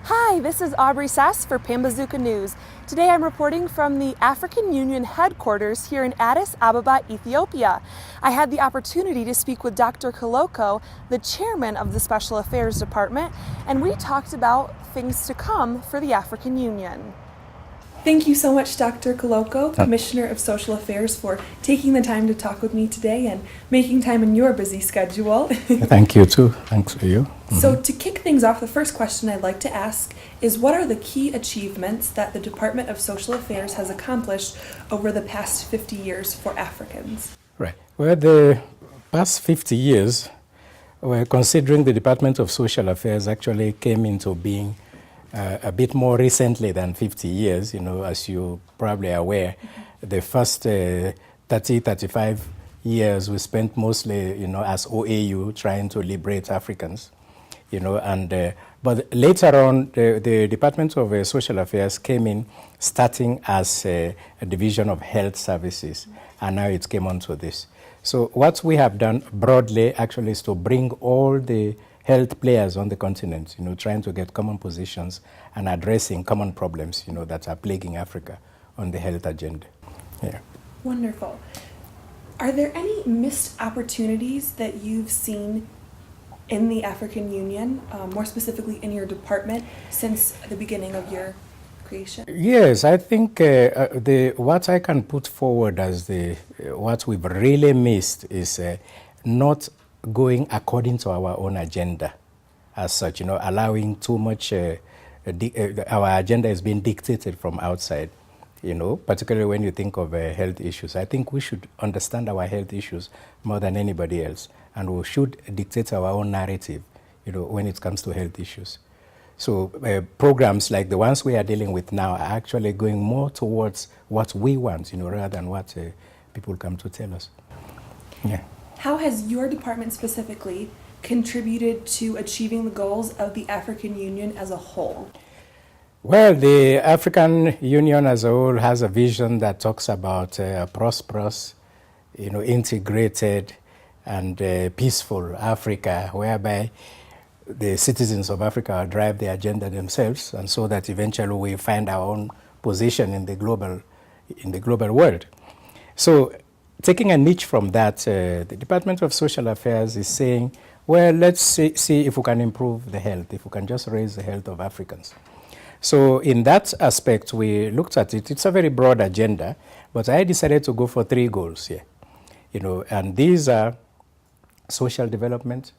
Hi, this is Aulbrie Sass for Pambazuka News. Today I'm reporting from the African Union headquarters here in Addis Ababa, Ethiopia. I had the opportunity to speak with Dr. Kaloko, the chairman of the Special Affairs Department, and we talked about things to come for the African Union. Thank you so much, Dr. Kaloko, Commissioner of Social Affairs, for taking the time to talk with me today and making time in your busy schedule. Thank you, too. Thanks for you. So to kick things off, the first question I'd like to ask is, what are the key achievements that the Department of Social Affairs has accomplished over the past 50 years for Africans? Right. Well, the past 50 years, considering the Department of Social Affairs actually came into being a bit more recently than 50 years, as you probably are aware. The first 35 years we spent mostly, as OAU trying to liberate Africans, but later on the Department of Social Affairs came in starting as a division of health services, and now it came on to this. So what we have done broadly actually is to bring all the health players on the continent, trying to get common positions and addressing common problems, that are plaguing Africa on the health agenda. Yeah. Wonderful. Are there any missed opportunities that you've seen in the African Union, more specifically in your department, since the beginning of your creation? Yes, I think what I can put forward as what we've really missed is not going according to our own agenda as such, allowing too much, our agenda is being dictated from outside, particularly when you think of health issues. I think we should understand our health issues more than anybody else, and we should dictate our own narrative, when it comes to health issues. So programs like the ones we are dealing with now are actually going more towards what we want, rather than what people come to tell us. Yeah. How has your department specifically contributed to achieving the goals of the African Union as a whole? Well, the African Union as a whole has a vision that talks about a prosperous, integrated and peaceful Africa, whereby the citizens of Africa drive the agenda themselves, and so that eventually we find our own position in the global world. So, taking a niche from that, the Department of Social Affairs is saying, well, let's see if we can improve the health, if we can just raise the health of Africans. So in that aspect, we looked at it. It's a very broad agenda, but I decided to go for 3 goals here. And these are social development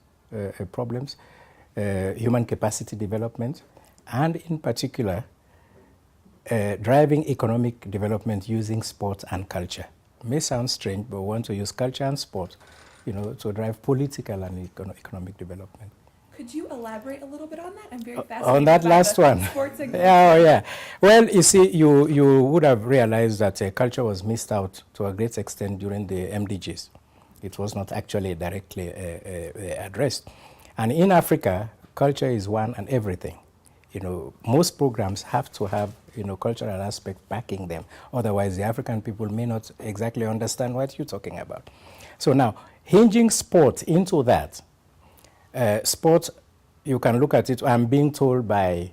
problems, human capacity development, and in particular, driving economic development using sport and culture. It may sound strange, but we want to use culture and sport, to drive political and economic development. Could you elaborate a little bit on that? I'm very fascinated on that last one. Sports and yeah. Well, you see, you would have realized that culture was missed out to a great extent during the MDGs. It was not actually directly addressed. And in Africa, culture is one and everything. Most programs have to have, cultural aspect backing them. Otherwise, the African people may not exactly understand what you're talking about. So now, hinging sport into that, sport, you can look at it. I'm being told by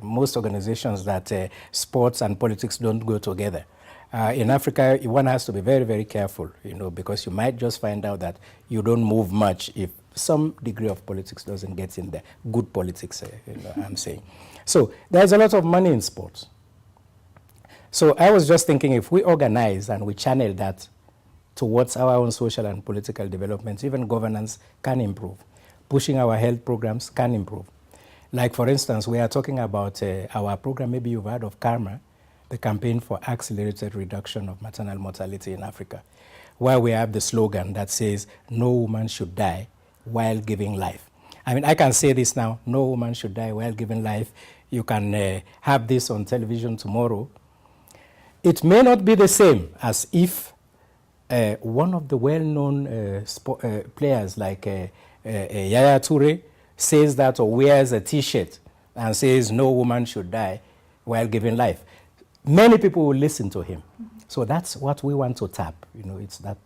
most organizations that sports and politics don't go together. In Africa, one has to be very, very careful, because you might just find out that you don't move much if some degree of politics doesn't get in there. Good politics, I'm saying. So there's a lot of money in sports. So I was just thinking, if we organize and we channel that towards our own social and political development, even governance can improve. Pushing our health programs can improve. Like, for instance, we are talking about our program, maybe you've heard of CARMA, the Campaign for Accelerated Reduction of Maternal Mortality in Africa, where we have the slogan that says, no woman should die while giving life. I mean, I can say this now, no woman should die while giving life. You can have this on television tomorrow. It may not be the same as if one of the well-known players like Yaya Toure says that, or wears a T-shirt and says no woman should die while giving life. Many people will listen to him. So that's what we want to tap. It's that